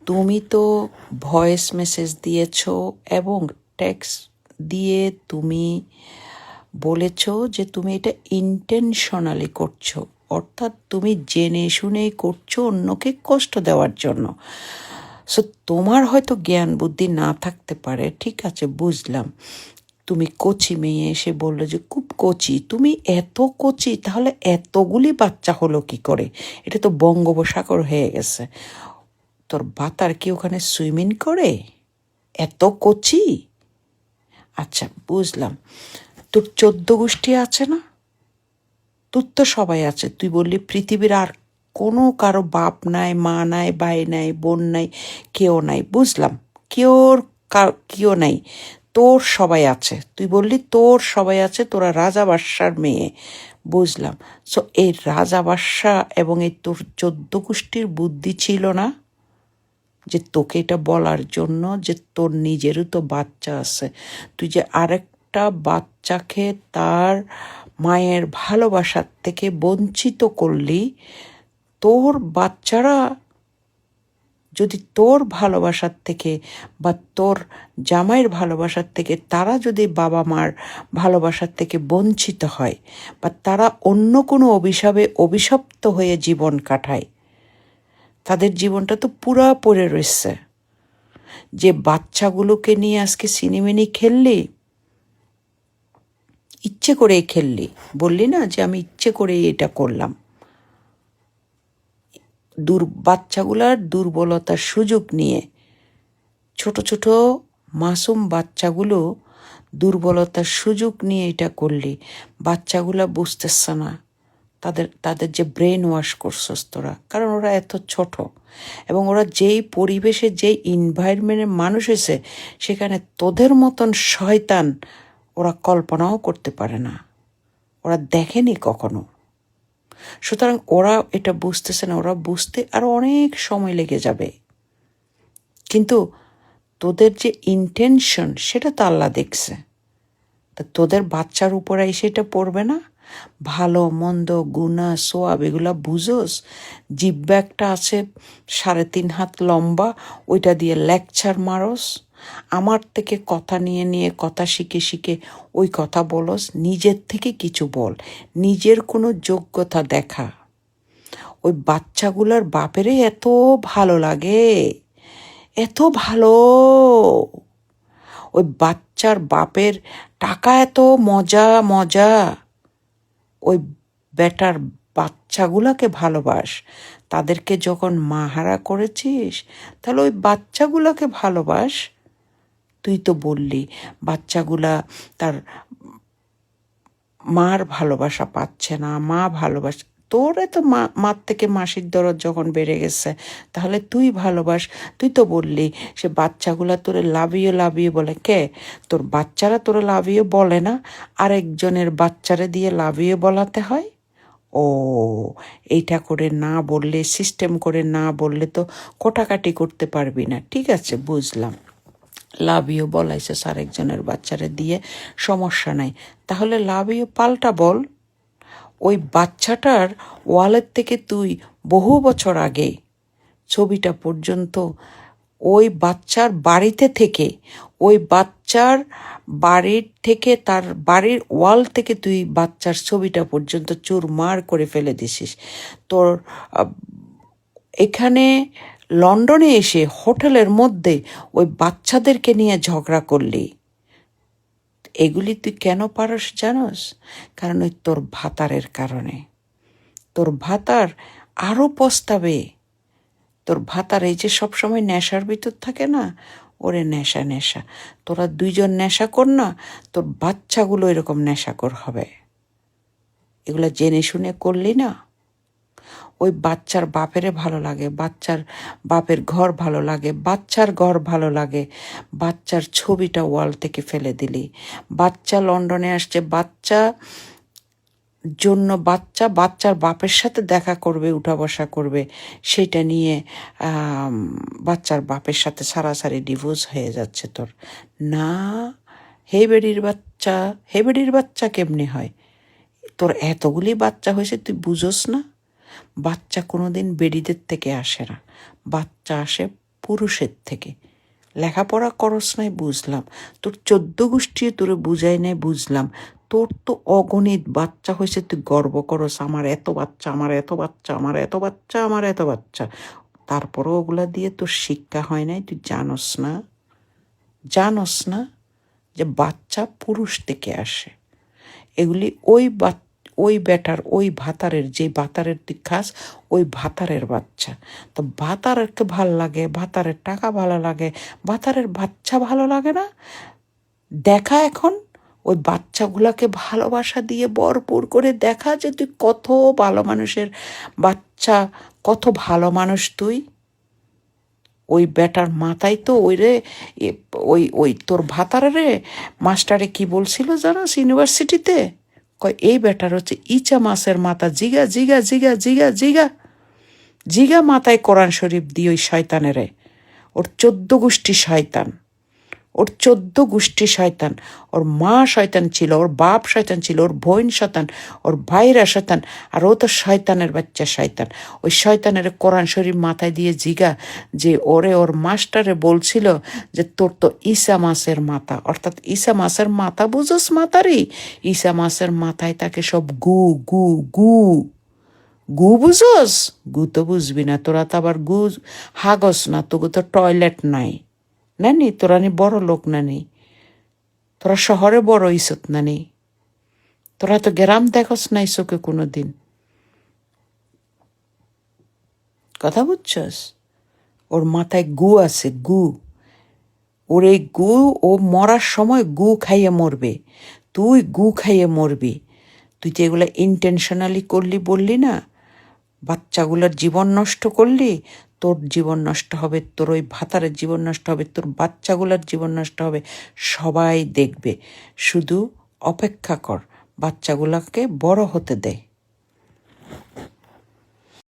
তুমি তো voice message দিয়েছো এবং টেক্সট দিয়ে তুমি বলেছো যে তুমি এটা ইন্টেনশনালি করছো, অর্থাৎ তুমি জেনে শুনেই করছো অন্যকে কষ্ট দেওয়ার জন্য। সো তোমার হয়তো জ্ঞান বুদ্ধি না থাকতে পারে, ঠিক আছে, বুঝলাম। তুমি কচি মেয়ে এসে বললো যে খুব কচি, তুমি এত কচি, তাহলে এতগুলি বাচ্চা হলো কি করে? এটা তো বঙ্গোপসাগর হয়ে গেছে। তোর বাতার কি ওখানে সুইমিং করে? এত কচি? আচ্ছা, বুঝলাম। তোর 14 গোষ্ঠী আছে না? তোর তো সবাই আছে। তুই বললি পৃথিবীর আর কোনো কারো বাপ নাই, মা নাই, ভাই নাই, বোন নাই, কেউ নাই। বুঝলাম, কেউ নাই, তোর সবাই আছে। তুই বললি তোর সবাই আছে, তোরা রাজা বাদশার মেয়ে। বুঝলাম। সো এই রাজা বাদশা এবং এই তোর 14 গোষ্ঠীর বুদ্ধি ছিল না যে তোকে এটা বলার জন্য যে তোর নিজেরও তো বাচ্চা আছে, তুই যে আরেকটা বাচ্চাকে তার মায়ের ভালোবাসার থেকে বঞ্চিত করলি। তোর বাচ্চারা যদি তোর ভালোবাসার থেকে বা তোর জামাইয়ের ভালোবাসার থেকে তারা যদি বাবা মার ভালোবাসার থেকে বঞ্চিত হয় বা তারা অন্য কোনো অভিশপ্ত হয়ে জীবন কাটায়, তাদের জীবনটা তো পুরা পড়ে রয়েছে। যে বাচ্চাগুলোকে নিয়ে আজকে সিনেমিনি খেললি, ইচ্ছে করে খেললি, বললি না যে আমি ইচ্ছে করে এটা করলাম। বাচ্চাগুলার দুর্বলতার সুযোগ নিয়ে, ছোট ছোট মাসুম বাচ্চাগুলো দুর্বলতার সুযোগ নিয়ে এটা করলি। বাচ্চাগুলা বুঝতেছে না, তাদের যে ব্রেন ওয়াশ করছস তোরা, কারণ ওরা এত ছোট এবং ওরা যেই পরিবেশে যেই এনভায়রনমেন্টে মানুষ হয়েছে, সেখানে তোদের মতন শয়তান ওরা কল্পনাও করতে পারে না, ওরা দেখেনি কখনো। সুতরাং ওরা এটা বুঝতেছে না, ওরা বুঝতে আরো অনেক সময় লেগে যাবে। কিন্তু তোদের যে ইন্টেনশন সেটা তো আল্লাহ দেখছে। তা তোদের বাচ্চার উপরে এসে এটা পড়বে না? ভালো মন্দ গুনাহ সোয়াব এগুলা বুঝোস? জিব্বা একটা আছে 3.5 হাত লম্বা, ওইটা দিয়ে লেকচার মারস। আমার থেকে কথা নিয়ে নিয়ে কথা শিখে শিখে ওই কথা বলস। নিজের থেকে কিছু বল, নিজের কোনো যোগ্যতা দেখা। ওই বাচ্চাগুলার বাপেরে এত ভালো লাগে, এত ভালো। ওই বাচ্চার বাপের টাকা এত মজা মজা। ওই বেটার বাচ্চাগুলাকে ভালোবাস। তাদেরকে যখন মাহারা করেছিস, তাহলে ওই বাচ্চাগুলাকে ভালোবাস। তুই তো বললি বাচ্চাগুলা তার মার ভালোবাসা পাচ্ছে না, মা ভালোবাসা। তোরে তো মার থেকে মাসির দরদ যখন বেড়ে গেছে, তাহলে তুই ভালোবাস। তুই তো বললি সে বাচ্চাগুলা তোরে লাভ ইউ বলে। কে? তোর বাচ্চারা তোরে লাভ ইউ বলে না, আরেকজনের বাচ্চারে দিয়ে লাভ ইউ বলাতে হয়। ও, এইটা করে না বললে, সিস্টেম করে না বললে তো কোটাকাটি করতে পারবি না। ঠিক আছে, বুঝলাম। লাভ ইউ বলাইছে আরেকজনের বাচ্চারে দিয়ে, সমস্যা নাই। তাহলে লাভ ইউ পাল্টা বল। ওই বাচ্চাটার ওয়ালেট থেকে তুই বহু বছর আগে ছবিটা পর্যন্ত ওই বাচ্চার বাড়িতে থেকে, ওই বাচ্চার বাড়ির থেকে, তার বাড়ির ওয়াল থেকে তুই বাচ্চার ছবিটা পর্যন্ত চুরমার করে ফেলে দিছিস। তোর এখানে লন্ডনে এসে হোটেলের মধ্যে ওই বাচ্চাদেরকে নিয়ে ঝগড়া করলি। এগুলি তুই কেন পারস জানোস? কারণ ওই তোর ভাতারের কারণে। তোর ভাতার আরও পস্তাবে। তোর ভাতার এই যে সবসময় নেশার ভিতর থাকে না, ওরে নেশা নেশা। তোরা দুইজন নেশা কর না, তোর বাচ্চাগুলো এরকম নেশাকর হবে। এগুলো জেনে শুনে করলি না। ওই বাচ্চার বাপেরে ভালো লাগে, বাচ্চার বাপের ঘর ভালো লাগে, বাচ্চার ঘর ভালো লাগে, বাচ্চার ছবিটা ওয়াল থেকে ফেলে দিলি। বাচ্চা লন্ডনে আসছে, বাচ্চার বাপের সাথে দেখা করবে, উঠা বসা করবে, সেটা নিয়ে বাচ্চার বাপের সাথে সারাসারি ডিভোর্স হয়ে যাচ্ছে তোর। না, হে বেডির বাচ্চা কেমনি হয়? তোর এতগুলি বাচ্চা হয়েছে, তুই বুঝোস না? বাচ্চা কোনোদিন বেডিদের থেকে আসে না, বাচ্চা আসে পুরুষের থেকে। লেখাপড়া করস নাই বুঝলাম, তোর 14 গোষ্ঠী তোরে বুঝাই নাই বুঝলাম, তোর তো অগণিত বাচ্চা হয়েছে, তুই গর্ব করস আমার এত বাচ্চা, আমার এত বাচ্চা, আমার এত বাচ্চা, আমার এত বাচ্চা। তারপরও ওগুলা দিয়ে তোর শিক্ষা হয় নাই, তুই জানস না, জানস না যে বাচ্চা পুরুষ থেকে আসে। এগুলি ওই বেটার, ওই ভাতারের, যে ভাতারের তুই খাস, ওই ভাতারের বাচ্চা। তো ভাতারেরকে ভাল লাগে, ভাতারের টাকা ভালো লাগে, ভাতারের বাচ্চা ভালো লাগে না? দেখা এখন ওই বাচ্চাগুলাকে ভালোবাসা দিয়ে ভরপুর করে দেখা যে তুই কত ভালো মানুষের বাচ্চা, কত ভালো মানুষ তুই। ওই বেটার মাথায় তো ওই রে ওই ওই তোর ভাতারে রে মাস্টারে কি বলছিল জানোস ইউনিভার্সিটিতে? কয় এই বেটার হচ্ছে ইচা মাছের মাথা, জিগা জিগা জিগা জিগা জিগা জিগা মাথায় কোরআন শরীফ দিয়ে ওই শয়তানেরে। ওর 14 গোষ্ঠী শয়তান, ওর 14 গোষ্ঠী শয়তান। ওর মা শয়তান ছিল, ওর বাপ শয়তান ছিল, ওর বোন শয়তান, ওর ভাইরা শয়তান, আর ও তো শয়তানের বাচ্চা শয়তান। ওই শয়তানের কোরআন শরীফ মাথায় দিয়ে জিগা যে ওর মাস্টারে বলছিল যে তোর তো ঈসা মাছের মাথা, অর্থাৎ ঈসা মাছের মাথা বুঝোস মাথারি? ঈসা মাছের মাথায় তাকে সব গু গু গু গু বুঝোস? গু তো বুঝবি না, তোরা তো আবার গু হাগস না, তোকে তো টয়লেট নাই নানি, তোরা নি বড় লোক নানি, তোরা শহরে বড় ইসত নানি, তোরা তো গ্রাম দেখস নাই চোখে কোনো দিন। কথা বুঝছস? ওর মাথায় গু আছে, গু। ওর এই গু, ও মরার সময় গু খাইয়ে মরবে, তুই গু খাইয়ে মরবি। তুই তো এগুলো ইন্টেনশনালি করলি, বললি না, বাচ্চাগুলোর জীবন নষ্ট করলি, তোর জীবন নষ্ট হবে, তোর ওই ভাতারের জীবন নষ্ট হবে, তোর বাচ্চাগুলোর জীবন নষ্ট হবে, সবাই দেখবে। শুধু অপেক্ষা কর, বাচ্চাগুলোকে বড় হতে দে।